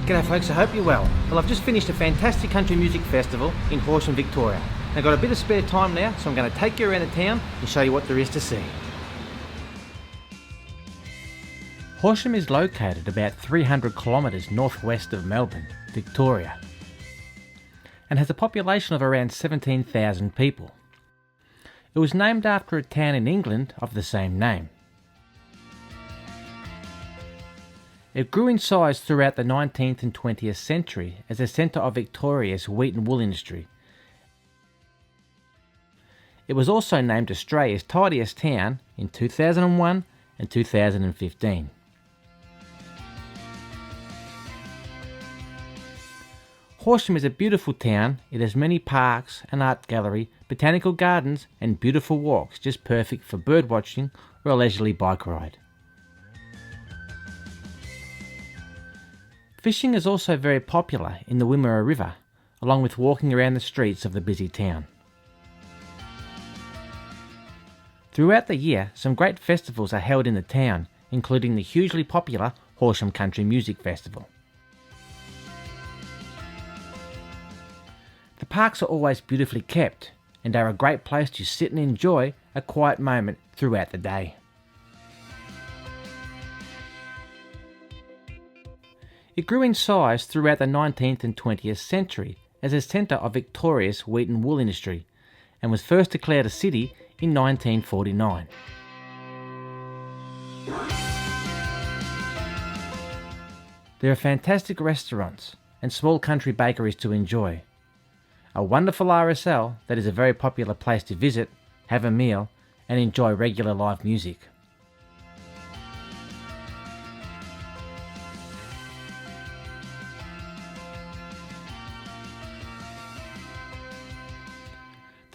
G'day folks, I hope you're well. Well, I've just finished a fantastic country music festival in Horsham, Victoria. I've got a bit of spare time now, so I'm going to take you around the town and show you what there is to see. Horsham is located about 300 kilometres northwest of Melbourne, Victoria, and has a population of around 17,000 people. It was named after a town in England of the same name. It grew in size throughout the 19th and 20th century as a centre of Victoria's wheat and wool industry. It was also named Australia's tidiest town in 2001 and 2015. Horsham is a beautiful town. It has many parks, an art gallery, botanical gardens and beautiful walks, just perfect for bird watching or a leisurely bike ride. Fishing is also very popular in the Wimmera River, along with walking around the streets of the busy town. Throughout the year, some great festivals are held in the town, including the hugely popular Horsham Country Music Festival. The parks are always beautifully kept and are a great place to sit and enjoy a quiet moment throughout the day. It grew in size throughout the 19th and 20th century as a centre of Victoria's wheat and wool industry and was first declared a city in 1949. There are fantastic restaurants and small country bakeries to enjoy. A wonderful RSL that is a very popular place to visit, have a meal and enjoy regular live music.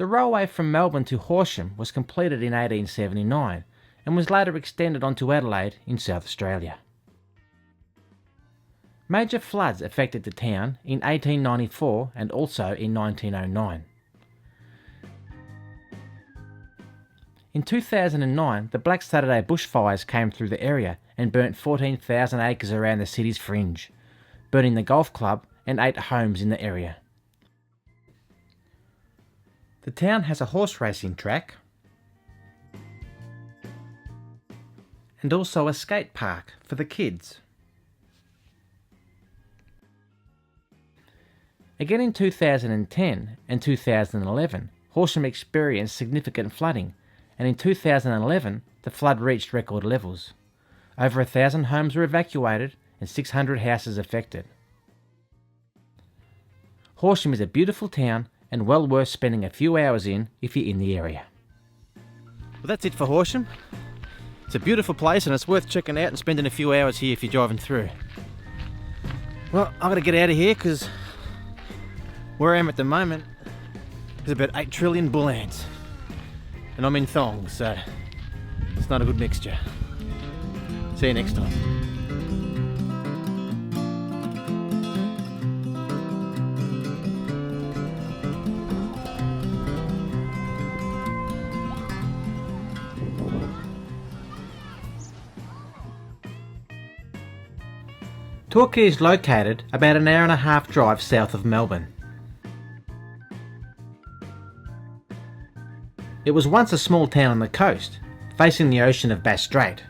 The railway from Melbourne to Horsham was completed in 1879 and was later extended onto Adelaide in South Australia. Major floods affected the town in 1894 and also in 1909. In 2009, the Black Saturday bushfires came through the area and burnt 14,000 acres around the city's fringe, burning the golf club and 8 homes in the area. The town has a horse racing track and also a skate park for the kids. Again in 2010 and 2011, Horsham experienced significant flooding, and in 2011 the flood reached record levels. Over 1,000 homes were evacuated and 600 houses affected. Horsham is a beautiful town and well worth spending a few hours in if you're in the area. Well, that's it for Horsham. It's a beautiful place and it's worth checking out and spending a few hours here if you're driving through. Well, I'm going to get out of here because where I am at the moment is about 8 trillion bull ants. And I'm in thongs, so it's not a good mixture. See you next time. Torquay is located about an hour and a half drive south of Melbourne. It was once a small town on the coast, facing the ocean of Bass Strait.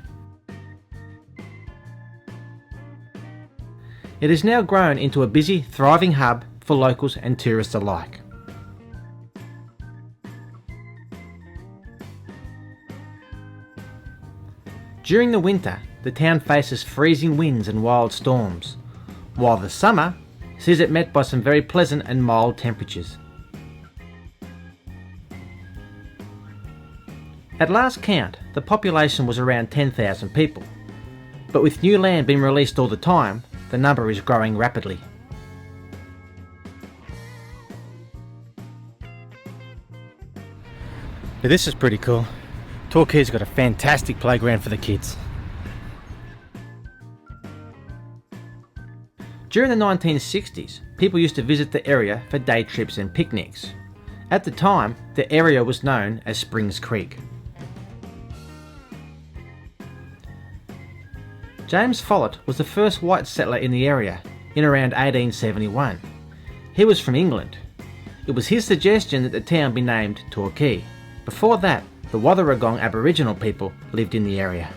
It has now grown into a busy, thriving hub for locals and tourists alike. During the winter, the town faces freezing winds and wild storms, while the summer sees it met by some very pleasant and mild temperatures. At last count, the population was around 10,000 people, but with new land being released all the time, the number is growing rapidly. Now this is pretty cool. Torquay's got a fantastic playground for the kids. During the 1960s, people used to visit the area for day trips and picnics. At the time, the area was known as Springs Creek. James Follett was the first white settler in the area in around 1871. He was from England. It was his suggestion that the town be named Torquay. Before that, the Watheragong Aboriginal people lived in the area.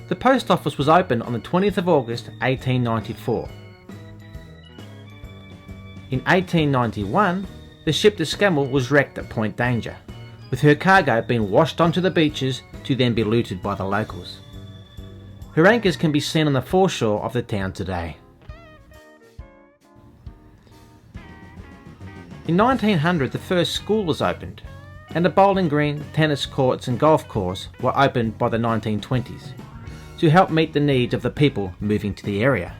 The post office was opened on the 20th of August 1894. In 1891, the ship the Scammell was wrecked at Point Danger, with her cargo being washed onto the beaches to then be looted by the locals. Her anchors can be seen on the foreshore of the town today. In 1900, the first school was opened, and a bowling green, tennis courts and golf course were opened by the 1920s to help meet the needs of the people moving to the area.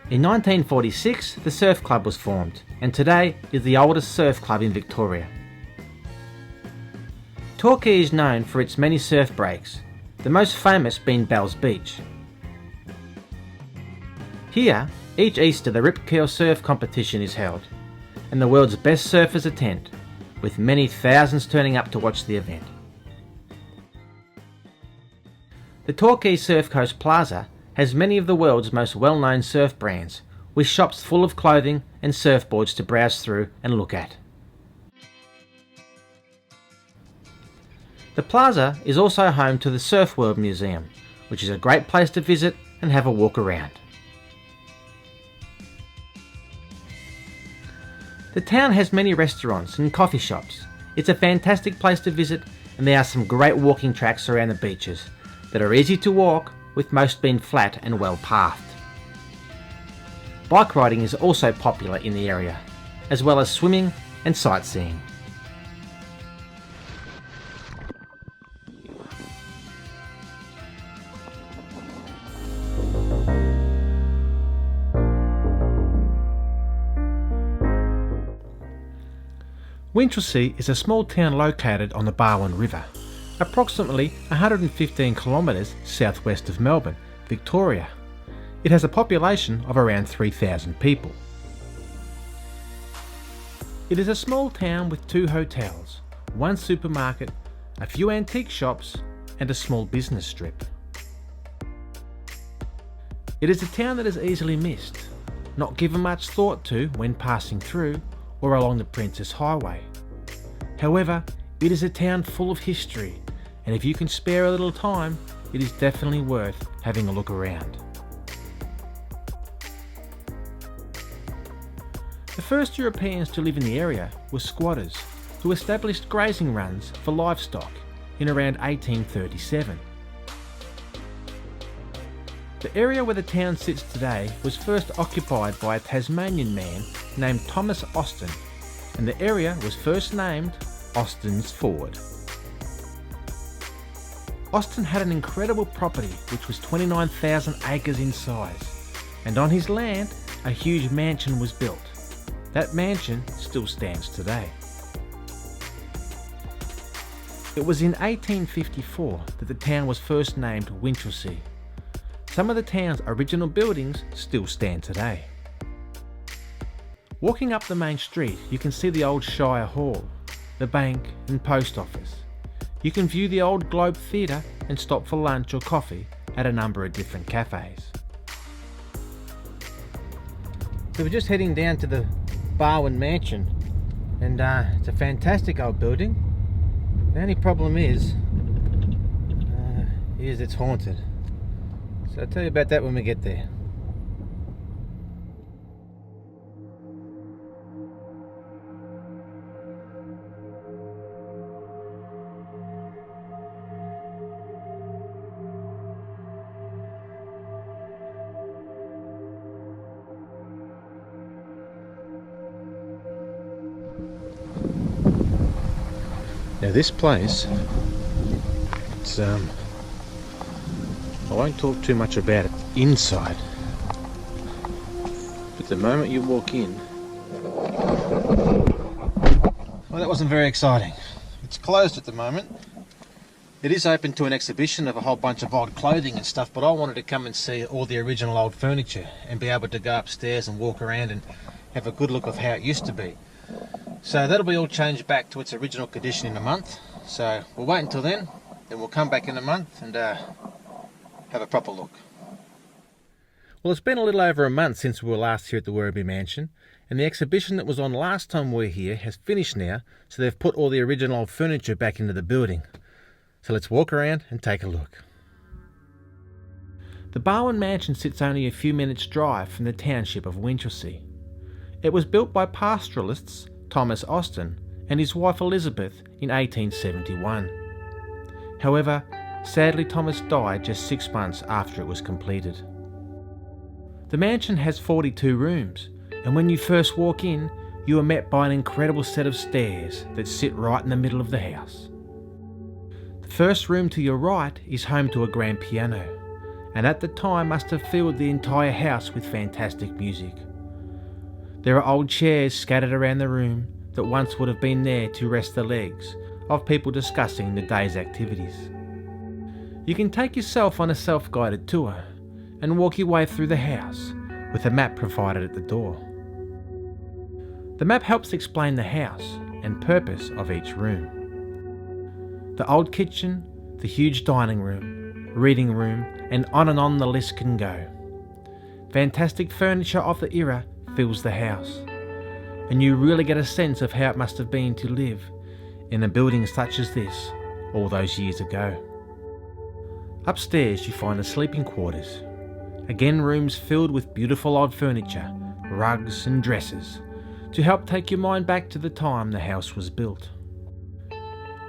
In 1946, the surf club was formed, and today is the oldest surf club in Victoria. Torquay is known for its many surf breaks, the most famous being Bells Beach. Here, each Easter the Rip Curl Surf competition is held, and the world's best surfers attend, with many thousands turning up to watch the event. The Torquay Surf Coast Plaza has many of the world's most well-known surf brands, with shops full of clothing and surfboards to browse through and look at. The plaza is also home to the Surf World Museum, which is a great place to visit and have a walk around. The town has many restaurants and coffee shops. It's a fantastic place to visit, and there are some great walking tracks around the beaches that are easy to walk, with most being flat and well pathed. Bike riding is also popular in the area, as well as swimming and sightseeing. Winchelsea is a small town located on the Barwon River, approximately 115 kilometres southwest of Melbourne, Victoria. It has a population of around 3,000 people. It is a small town with 2 hotels, 1 supermarket, a few antique shops and a small business strip. It is a town that is easily missed, not given much thought to when passing through or along the Princess Highway. However, it is a town full of history, and if you can spare a little time, it is definitely worth having a look around. The first Europeans to live in the area were squatters, who established grazing runs for livestock in around 1837. The area where the town sits today was first occupied by a Tasmanian man named Thomas Austin, and the area was first named Austin's Ford. Austin had an incredible property which was 29,000 acres in size, and on his land a huge mansion was built. That mansion still stands today. It was in 1854 that the town was first named Winchelsea. Some of the town's original buildings still stand today. Walking up the main street, you can see the old Shire Hall, the bank and post office. You can view the old Globe Theatre and stop for lunch or coffee at a number of different cafes. So we're just heading down to the Barwon Mansion, and it's a fantastic old building. The only problem is it's haunted. So I'll tell you about that when we get there. Now this place, it's I won't talk too much about it inside, but the moment you walk in, well, that wasn't very exciting. It's closed at the moment. It is open to an exhibition of a whole bunch of old clothing and stuff, but I wanted to come and see all the original old furniture and be able to go upstairs and walk around and have a good look of how it used to be. So that'll be all changed back to its original condition in a month, so we'll wait until then Then we'll come back in a month and have a proper look. Well, it's been a little over a month since we were last here at the Werribee Mansion, and the exhibition that was on last time we were here has finished now, so they've put all the original old furniture back into the building. So let's walk around and take a look. The Barwon Mansion sits only a few minutes' drive from the township of Winchelsea. It was built by pastoralists Thomas Austin and his wife Elizabeth in 1871. However, sadly Thomas died just 6 months after it was completed. The mansion has 42 rooms, and when you first walk in, you are met by an incredible set of stairs that sit right in the middle of the house. The first room to your right is home to a grand piano, and at the time must have filled the entire house with fantastic music. There are old chairs scattered around the room that once would have been there to rest the legs of people discussing the day's activities. You can take yourself on a self-guided tour and walk your way through the house with a map provided at the door. The map helps explain the house and purpose of each room. The old kitchen, the huge dining room, reading room, and on the list can go. Fantastic furniture of the era fills the house, and you really get a sense of how it must have been to live in a building such as this all those years ago. Upstairs you find the sleeping quarters. Again, rooms filled with beautiful old furniture, rugs and dresses, to help take your mind back to the time the house was built.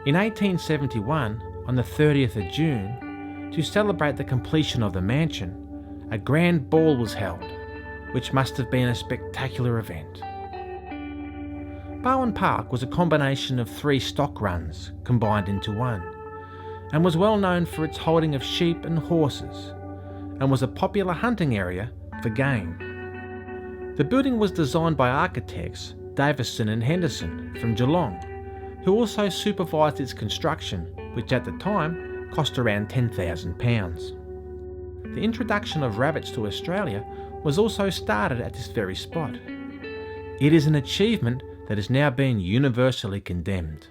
In 1871, on the 30th of June, to celebrate the completion of the mansion, a grand ball was held, which must have been a spectacular event. Barwon Park was a combination of 3 stock runs combined into one, and was well known for its holding of sheep and horses, and was a popular hunting area for game. The building was designed by architects Davison and Henderson from Geelong, who also supervised its construction, which at the time cost around £10,000. The introduction of rabbits to Australia was also started at this very spot. It is an achievement that is now being universally condemned.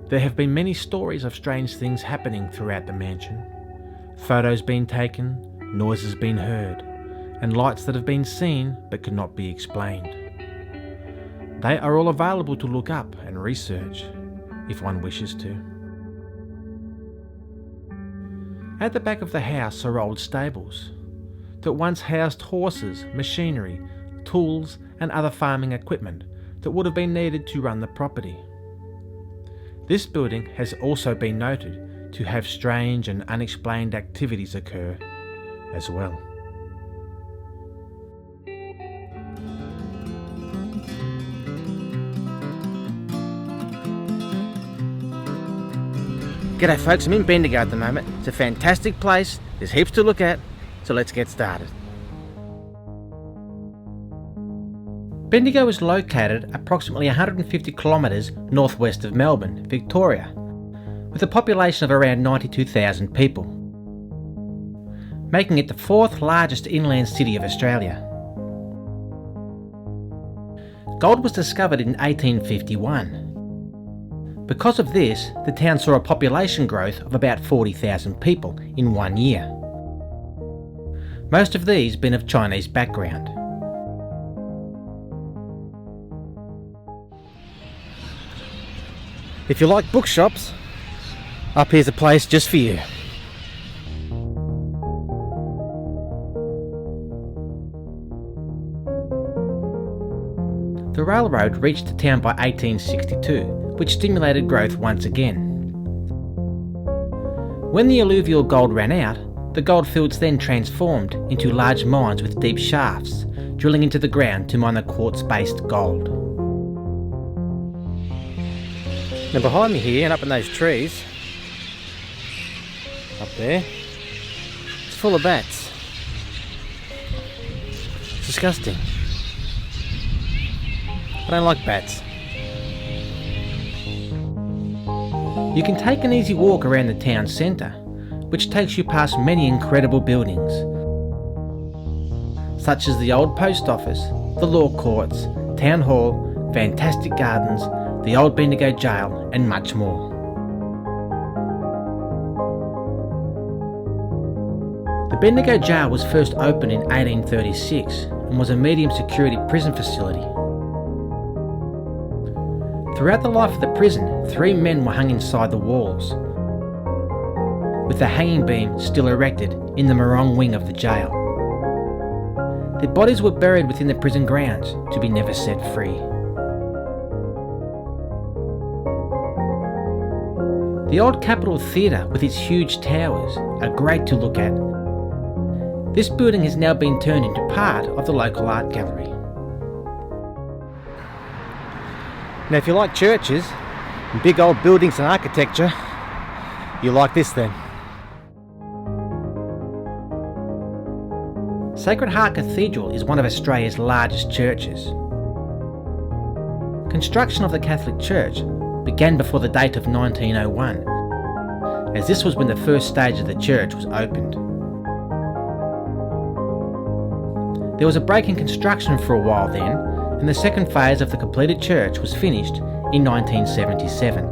There have been many stories of strange things happening throughout the mansion. Photos being taken, noises being heard, and lights that have been seen but could not be explained. They are all available to look up and research, if one wishes to. At the back of the house are old stables that once housed horses, machinery, tools and other farming equipment that would have been needed to run the property. This building has also been noted to have strange and unexplained activities occur as well. G'day folks, I'm in Bendigo at the moment. It's a fantastic place, there's heaps to look at, so let's get started. Bendigo is located approximately 150 kilometres northwest of Melbourne, Victoria, with a population of around 92,000 people, making it the 4th largest inland city of Australia. Gold was discovered in 1851. Because of this, the town saw a population growth of about 40,000 people in 1 year. Most of these being of Chinese background. If you like bookshops, up here's a place just for you. The railroad reached the town by 1862, which stimulated growth once again. When the alluvial gold ran out, the goldfields then transformed into large mines with deep shafts, drilling into the ground to mine the quartz-based gold. Now behind me here and up in those trees, up there, it's full of bats. It's disgusting. I don't like bats. You can take an easy walk around the town centre, which takes you past many incredible buildings, such as the old post office, the law courts, town hall, fantastic gardens, the old Bendigo jail and much more. The Bendigo jail was first opened in 1836 and was a medium security prison facility. Throughout the life of the prison, 3 men were hung inside the walls, with the hanging beam still erected in the Morong wing of the jail. Their bodies were buried within the prison grounds to be never set free. The old Capitol Theatre with its huge towers are great to look at. This building has now been turned into part of the local art gallery. Now if you like churches and big old buildings and architecture, you like this then. Sacred Heart Cathedral is one of Australia's largest churches. Construction of the Catholic Church began before the date of 1901, as this was when the first stage of the church was opened. There was a break in construction for a while then, and the second phase of the completed church was finished in 1977.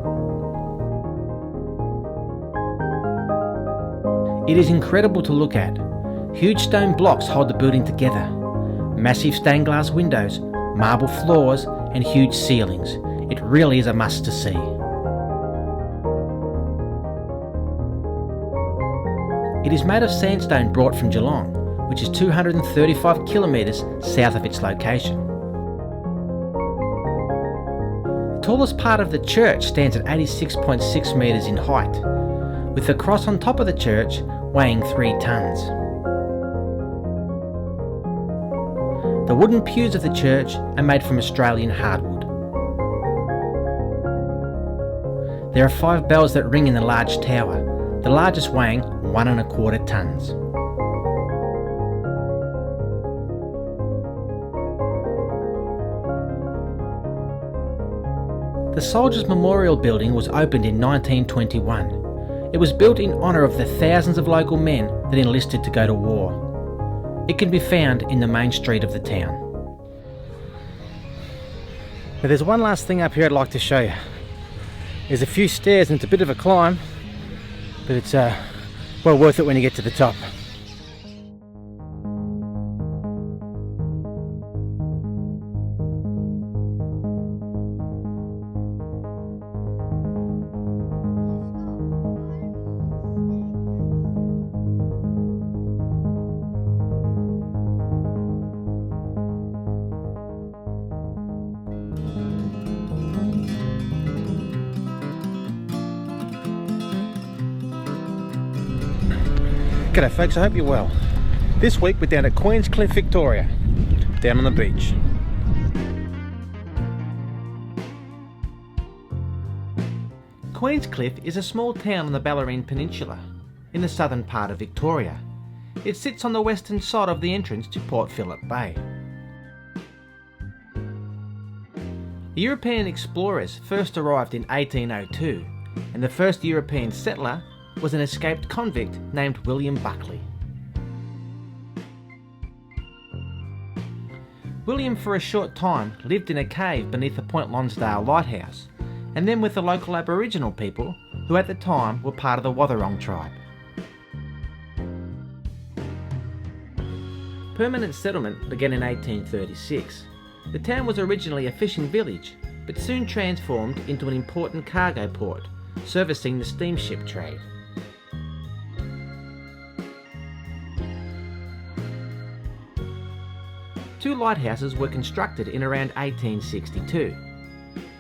It is incredible to look at. Huge stone blocks hold the building together. Massive stained glass windows, marble floors and huge ceilings. It really is a must to see. It is made of sandstone brought from Geelong, which is 235 kilometres south of its location. The tallest part of the church stands at 86.6 metres in height, with the cross on top of the church weighing 3 tonnes. The wooden pews of the church are made from Australian hardwood. There are 5 bells that ring in the large tower, the largest weighing 1¼ tonnes. The Soldiers' Memorial Building was opened in 1921. It was built in honour of the thousands of local men that enlisted to go to war. It can be found in the main street of the town. Now there's one last thing up here I'd like to show you. There's a few stairs and it's a bit of a climb, but it's well worth it when you get to the top. G'day folks, I hope you're well. This week we're down at Queenscliff, Victoria, down on the beach. Queenscliff is a small town on the Bellarine Peninsula, in the southern part of Victoria. It sits on the western side of the entrance to Port Phillip Bay. The European explorers first arrived in 1802, and the first European settler was an escaped convict named William Buckley. William for a short time lived in a cave beneath the Point Lonsdale Lighthouse, and then with the local Aboriginal people who at the time were part of the Wathaurong tribe. Permanent settlement began in 1836. The town was originally a fishing village, but soon transformed into an important cargo port, servicing the steamship trade. Two lighthouses were constructed in around 1862,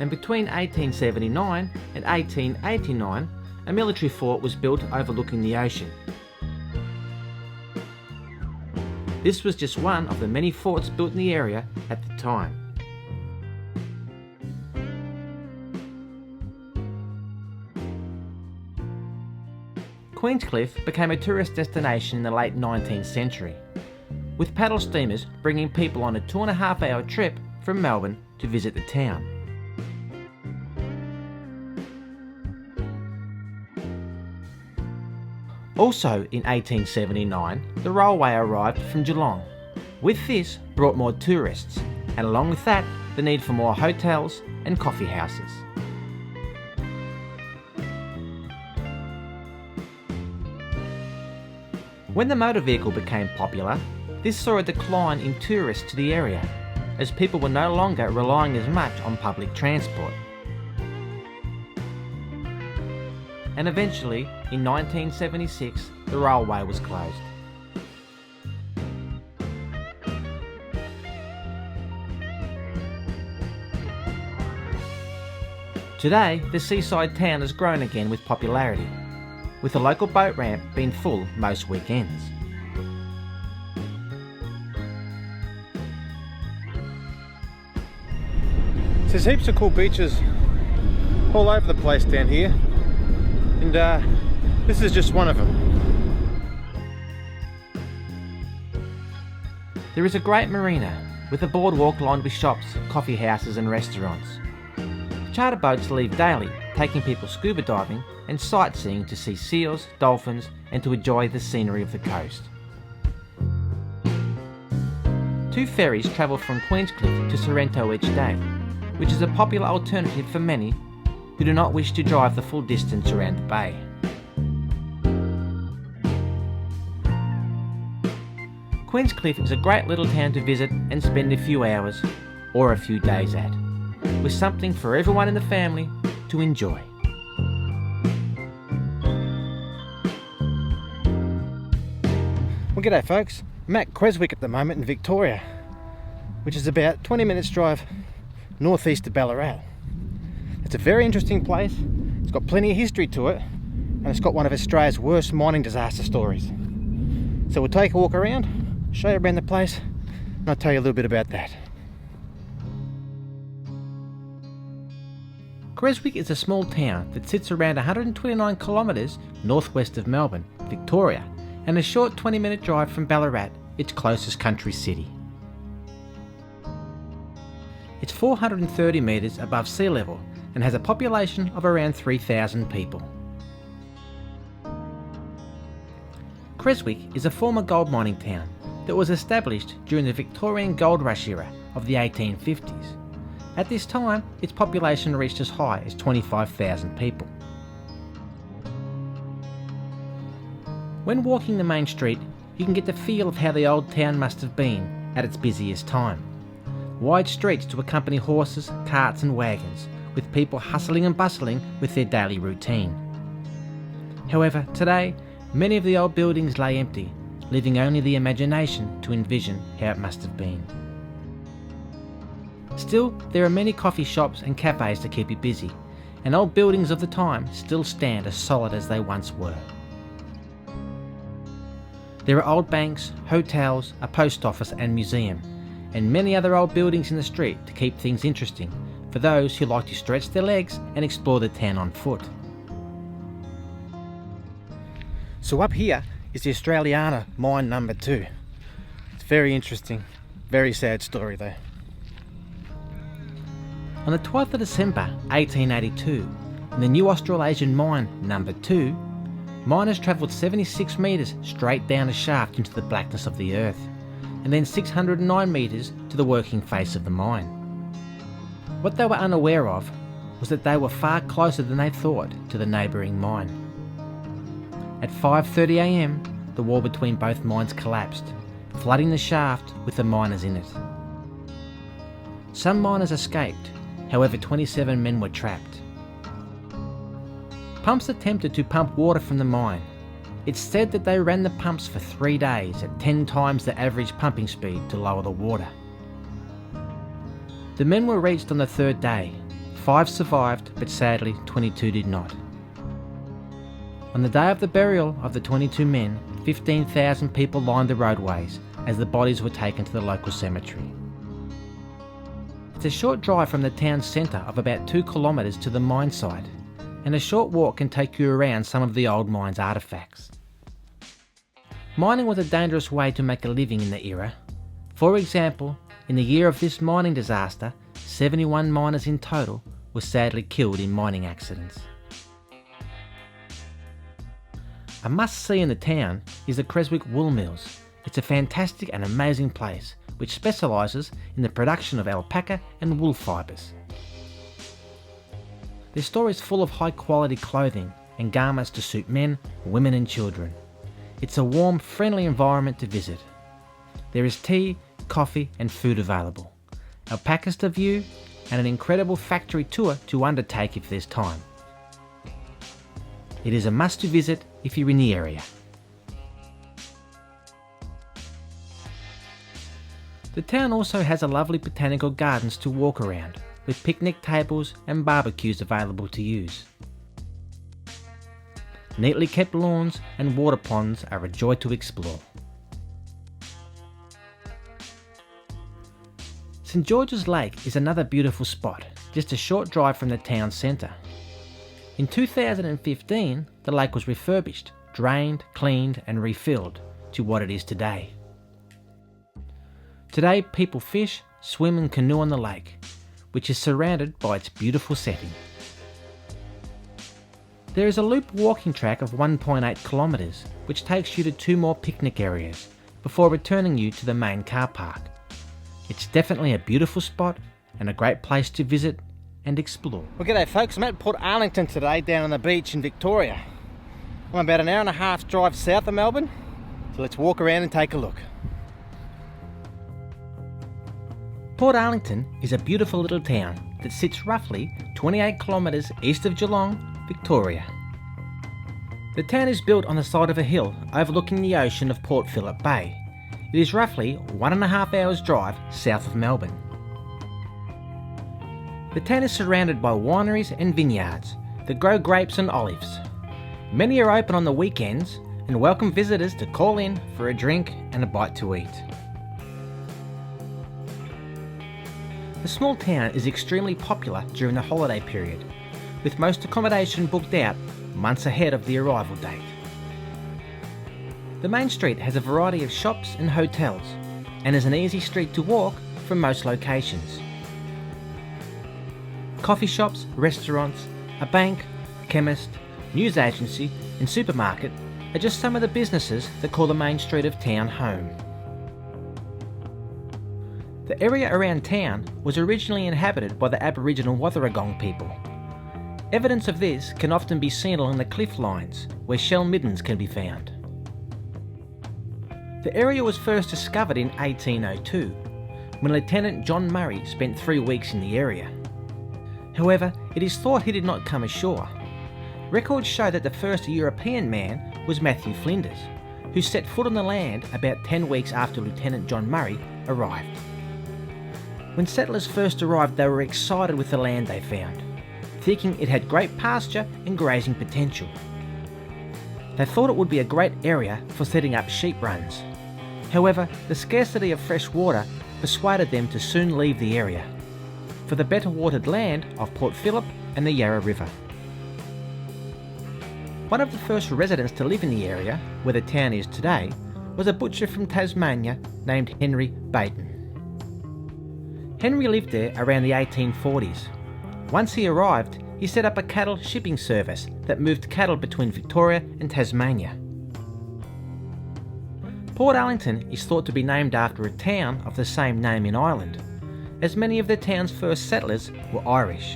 and between 1879 and 1889 a military fort was built overlooking the ocean. This was just one of the many forts built in the area at the time. Queenscliff became a tourist destination in the late 19th century, with paddle steamers bringing people on a 2.5-hour trip from Melbourne to visit the town. Also in 1879, the railway arrived from Geelong. With this brought more tourists, and along with that, the need for more hotels and coffee houses. When the motor vehicle became popular, this saw a decline in tourists to the area, as people were no longer relying as much on public transport. And eventually, in 1976, the railway was closed. Today, the seaside town has grown again with popularity, with the local boat ramp being full most weekends. There's heaps of cool beaches all over the place down here, and this is just one of them. There is a great marina with a boardwalk lined with shops, coffee houses and restaurants. Charter boats leave daily, taking people scuba diving and sightseeing to see seals, dolphins and to enjoy the scenery of the coast. 2 ferries travel from Queenscliff to Sorrento each day, which is a popular alternative for many who do not wish to drive the full distance around the bay. Queenscliff is a great little town to visit and spend a few hours or a few days at, with something for everyone in the family to enjoy. Well, g'day folks, I'm at Creswick at the moment in Victoria, which is about 20 minutes drive northeast of Ballarat. It's a very interesting place, it's got plenty of history to it, and it's got one of Australia's worst mining disaster stories. So we'll take a walk around, show you around the place, and I'll tell you a little bit about that. Creswick is a small town that sits around 129 kilometres northwest of Melbourne, Victoria, and a short 20-minute drive from Ballarat, its closest country city. It's 430 metres above sea level and has a population of around 3,000 people. Creswick is a former gold mining town that was established during the Victorian gold rush era of the 1850s. At this time, its population reached as high as 25,000 people. When walking the main street, you can get the feel of how the old town must have been at its busiest time. Wide streets to accompany horses, carts and wagons, with people hustling and bustling with their daily routine. However, today, many of the old buildings lay empty, leaving only the imagination to envision how it must have been. Still, there are many coffee shops and cafes to keep you busy, and old buildings of the time still stand as solid as they once were. There are old banks, hotels, a post office and museum, and many other old buildings in the street to keep things interesting for those who like to stretch their legs and explore the town on foot. So up here is the Australiana mine number 2. It's very interesting, very sad story though. On the 12th of December 1882, in the new Australasian mine number 2, miners travelled 76 metres straight down a shaft into the blackness of the earth, and then 609 metres to the working face of the mine. What they were unaware of was that they were far closer than they thought to the neighbouring mine. At 5:30 am, the wall between both mines collapsed, flooding the shaft with the miners in it. Some miners escaped, however 27 men were trapped. Pumps attempted to pump water from the mine. It's said that they ran the pumps for 3 days at 10 times the average pumping speed to lower the water. The men were reached on the 3rd day. 5 survived, but sadly 22 did not. On the day of the burial of the 22 men, 15,000 people lined the roadways as the bodies were taken to the local cemetery. It's a short drive from the town's centre of about 2 kilometres to the mine site, and a short walk can take you around some of the old mine's artefacts. Mining was a dangerous way to make a living in the era. For example, in the year of this mining disaster, 71 miners in total were sadly killed in mining accidents. A must-see in the town is the Creswick Wool Mills. It's a fantastic and amazing place, which specialises in the production of alpaca and wool fibres. Their store is full of high quality clothing and garments to suit men, women and children. It's a warm, friendly environment to visit. There is tea, coffee and food available, alpacas to view and an incredible factory tour to undertake if there's time. It is a must to visit if you're in the area. The town also has a lovely botanical gardens to walk around, with picnic tables and barbecues available to use. Neatly kept lawns and water ponds are a joy to explore. St George's Lake is another beautiful spot, just a short drive from the town centre. In 2015, the lake was refurbished, drained, cleaned and refilled to what it is today. Today people fish, swim and canoe on the lake, which is surrounded by its beautiful setting. There is a loop walking track of 1.8 kilometres, which takes you to 2 more picnic areas before returning you to the main car park. It's definitely a beautiful spot and a great place to visit and explore. Well, g'day folks, I'm at Portarlington today down on the beach in Victoria. I'm about an hour and a half drive south of Melbourne, so let's walk around and take a look. Portarlington is a beautiful little town that sits roughly 28 kilometres east of Geelong, Victoria. The town is built on the side of a hill overlooking the ocean of Port Phillip Bay. It is roughly 1.5 hours drive south of Melbourne. The town is surrounded by wineries and vineyards that grow grapes and olives. Many are open on the weekends and welcome visitors to call in for a drink and a bite to eat. The small town is extremely popular during the holiday period, with most accommodation booked out months ahead of the arrival date. The main street has a variety of shops and hotels and is an easy street to walk from most locations. Coffee shops, restaurants, a bank, chemist, news agency and supermarket are just some of the businesses that call the main street of town home. The area around town was originally inhabited by the Aboriginal Wathaurong people. Evidence of this can often be seen along the cliff lines, where shell middens can be found. The area was first discovered in 1802, when Lieutenant John Murray spent 3 weeks in the area. However, it is thought he did not come ashore. Records show that the first European man was Matthew Flinders, who set foot on the land about 10 weeks after Lieutenant John Murray arrived. When settlers first arrived, they were excited with the land they found, thinking it had great pasture and grazing potential. They thought it would be a great area for setting up sheep runs. However, the scarcity of fresh water persuaded them to soon leave the area, for the better watered land of Port Phillip and the Yarra River. One of the first residents to live in the area, where the town is today, was a butcher from Tasmania named Henry Baton. Henry lived there around the 1840s. Once he arrived, he set up a cattle shipping service that moved cattle between Victoria and Tasmania. Portarlington is thought to be named after a town of the same name in Ireland, as many of the town's first settlers were Irish.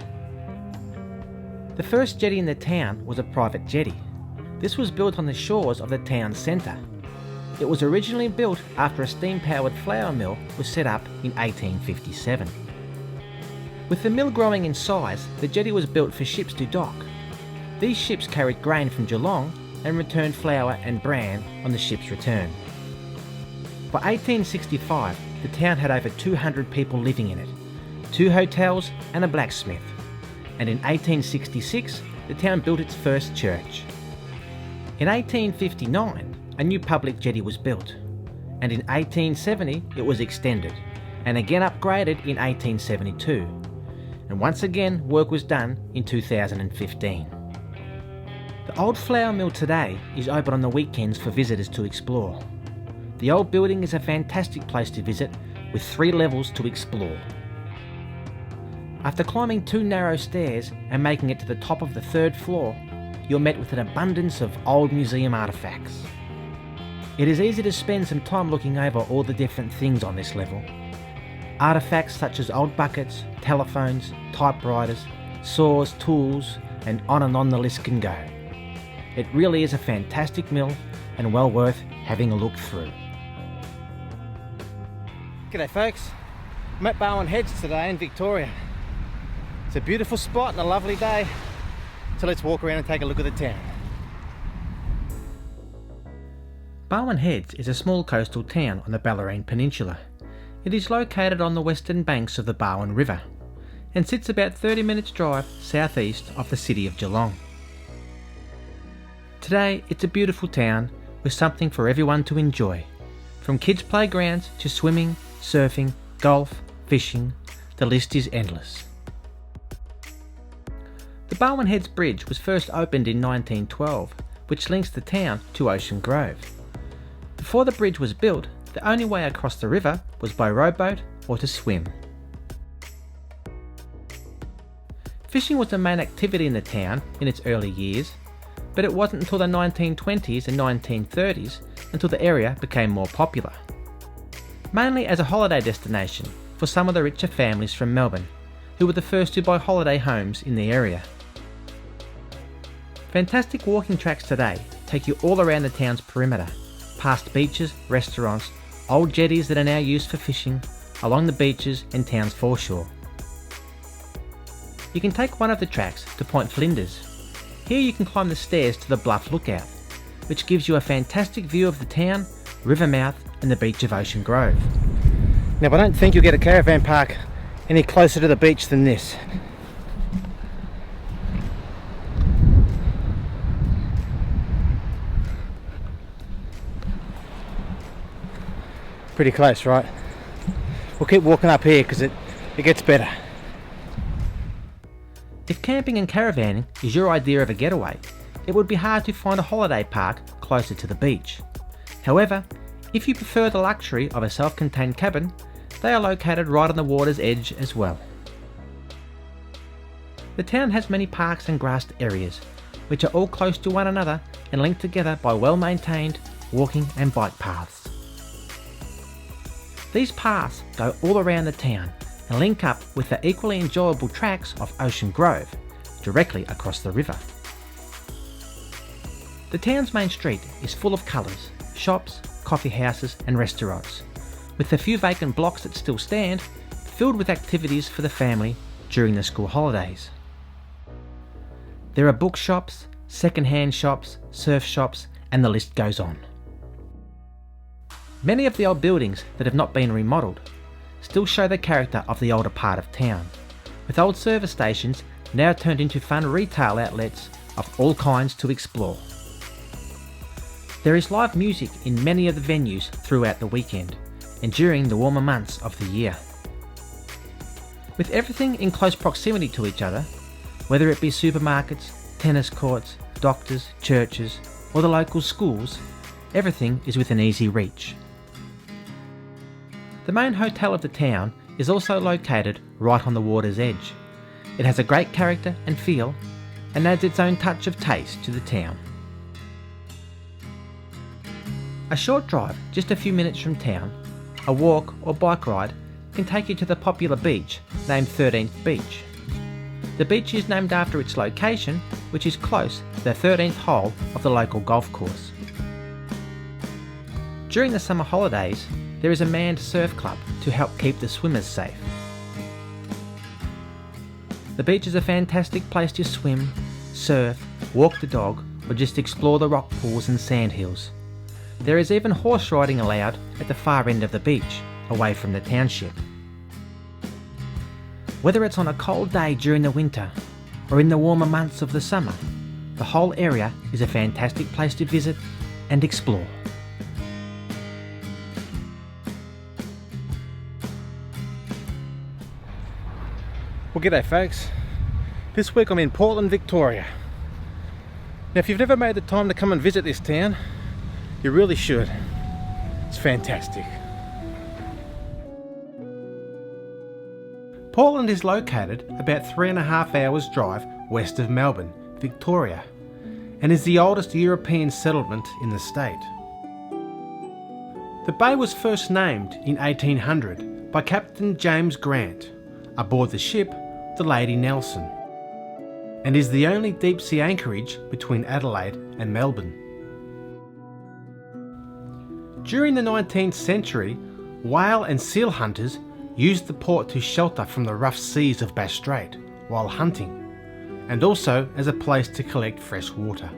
The first jetty in the town was a private jetty. This was built on the shores of the town centre. It was originally built after a steam-powered flour mill was set up in 1857. With the mill growing in size, the jetty was built for ships to dock. These ships carried grain from Geelong and returned flour and bran on the ship's return. By 1865, the town had over 200 people living in it, 2 hotels and a blacksmith. And in 1866, the town built its first church. In 1859, a new public jetty was built, and in 1870 it was extended, and again upgraded in 1872, and once again work was done in 2015. The old flour mill today is open on the weekends for visitors to explore. The old building is a fantastic place to visit with 3 levels to explore. After climbing 2 narrow stairs and making it to the top of the 3rd floor, you're met with an abundance of old museum artefacts. It is easy to spend some time looking over all the different things on this level. Artefacts such as old buckets, telephones, typewriters, saws, tools, and on the list can go. It really is a fantastic mill and well worth having a look through. G'day folks, I'm at Barwon Heads today in Victoria. It's a beautiful spot and a lovely day, so let's walk around and take a look at the town. Barwon Heads is a small coastal town on the Bellarine Peninsula. It is located on the western banks of the Barwon River and sits about 30 minutes drive southeast of the city of Geelong. Today it's a beautiful town with something for everyone to enjoy. From kids' playgrounds to swimming, surfing, golf, fishing, the list is endless. The Barwon Heads Bridge was first opened in 1912, which links the town to Ocean Grove. Before the bridge was built, the only way across the river was by rowboat or to swim. Fishing was the main activity in the town in its early years, but it wasn't until the 1920s and 1930s until the area became more popular. Mainly as a holiday destination for some of the richer families from Melbourne, who were the first to buy holiday homes in the area. Fantastic walking tracks today take you all around the town's perimeter, past beaches, restaurants, old jetties that are now used for fishing, along the beaches and town's foreshore. You can take one of the tracks to Point Flinders. Here you can climb the stairs to the Bluff Lookout, which gives you a fantastic view of the town, river mouth and the beach of Ocean Grove. Now I don't think you'll get a caravan park any closer to the beach than this. Pretty close, right? We'll keep walking up here because it gets better. If camping and caravanning is your idea of a getaway, it would be hard to find a holiday park closer to the beach. However, if you prefer the luxury of a self-contained cabin, they are located right on the water's edge as well. The town has many parks and grassed areas, which are all close to one another and linked together by well-maintained walking and bike paths. These paths go all around the town and link up with the equally enjoyable tracks of Ocean Grove, directly across the river. The town's main street is full of colours, shops, coffee houses and restaurants, with the few vacant blocks that still stand, filled with activities for the family during the school holidays. There are bookshops, second-hand shops, surf shops and the list goes on. Many of the old buildings that have not been remodelled still show the character of the older part of town, with old service stations now turned into fun retail outlets of all kinds to explore. There is live music in many of the venues throughout the weekend and during the warmer months of the year. With everything in close proximity to each other, whether it be supermarkets, tennis courts, doctors, churches or the local schools, everything is within easy reach. The main hotel of the town is also located right on the water's edge. It has a great character and feel and adds its own touch of taste to the town. A short drive, just a few minutes from town, a walk or bike ride can take you to the popular beach named 13th Beach. The beach is named after its location, which is close to the 13th hole of the local golf course. During the summer holidays, there is a manned surf club to help keep the swimmers safe. The beach is a fantastic place to swim, surf, walk the dog, or just explore the rock pools and sand hills. There is even horse riding allowed at the far end of the beach, away from the township. Whether it's on a cold day during the winter or in the warmer months of the summer, the whole area is a fantastic place to visit and explore. Well, g'day folks. This week I'm in Portland, Victoria. Now if you've never made the time to come and visit this town, you really should. It's fantastic. Portland is located about 3.5 hours drive west of Melbourne, Victoria, and is the oldest European settlement in the state. The bay was first named in 1800 by Captain James Grant aboard the ship the Lady Nelson, and is the only deep sea anchorage between Adelaide and Melbourne. During the 19th century, whale and seal hunters used the port to shelter from the rough seas of Bass Strait while hunting, and also as a place to collect fresh water.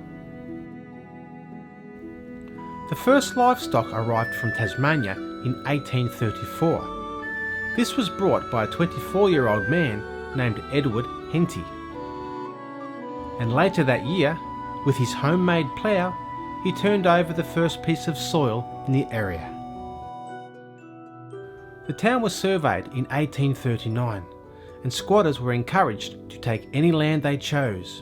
The first livestock arrived from Tasmania in 1834. This was brought by a 24-year-old man named Edward Henty. And later that year, with his homemade plough, he turned over the first piece of soil in the area. The town was surveyed in 1839, and squatters were encouraged to take any land they chose.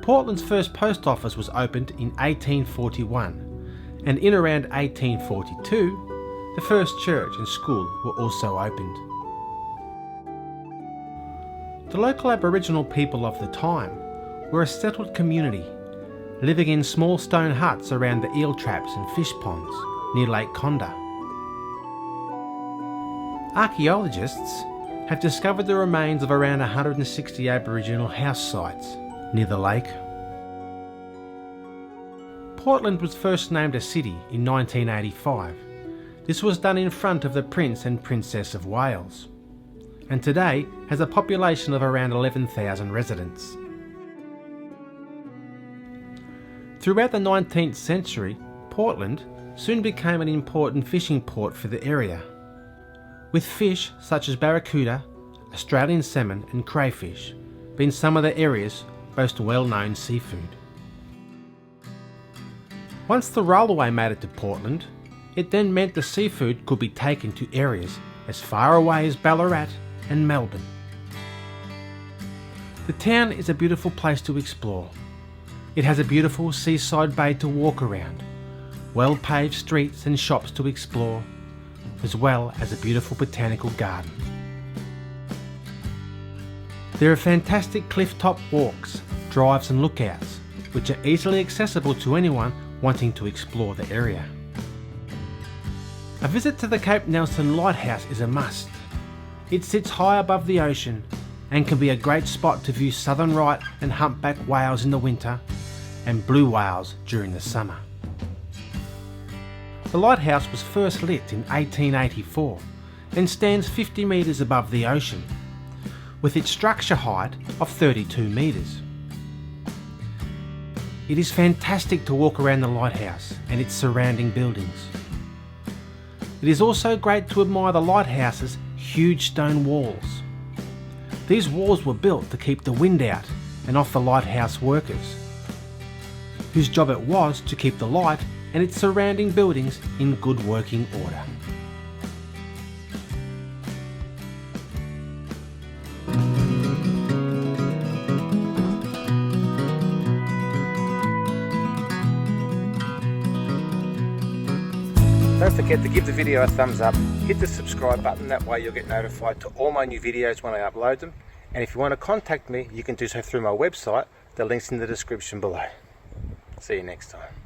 Portland's first post office was opened in 1841, and in around 1842, the first church and school were also opened. The local Aboriginal people of the time were a settled community, living in small stone huts around the eel traps and fish ponds near Lake Condah. Archaeologists have discovered the remains of around 160 Aboriginal house sites near the lake. Portland was first named a city in 1985. This was done in front of the Prince and Princess of Wales, and today has a population of around 11,000 residents. Throughout the 19th century, Portland soon became an important fishing port for the area, with fish such as barracuda, Australian salmon and crayfish being some of the area's most well-known seafood. Once the railway made it to Portland, it then meant the seafood could be taken to areas as far away as Ballarat and Melbourne. The town is a beautiful place to explore. It has a beautiful seaside bay to walk around, well-paved streets and shops to explore, as well as a beautiful botanical garden. There are fantastic cliff-top walks, drives and lookouts, which are easily accessible to anyone wanting to explore the area. A visit to the Cape Nelson Lighthouse is a must. It sits high above the ocean and can be a great spot to view southern right and humpback whales in the winter and blue whales during the summer. The lighthouse was first lit in 1884 and stands 50 metres above the ocean, with its structure height of 32 metres. It is fantastic to walk around the lighthouse and its surrounding buildings. It is also great to admire the lighthouse's huge stone walls. These walls were built to keep the wind out and off the lighthouse workers, whose job it was to keep the light and its surrounding buildings in good working order. Don't forget to give the video a thumbs up, hit the subscribe button, that way you'll get notified to all my new videos when I upload them. And if you want to contact me, you can do so through my website, the link's in the description below. See you next time.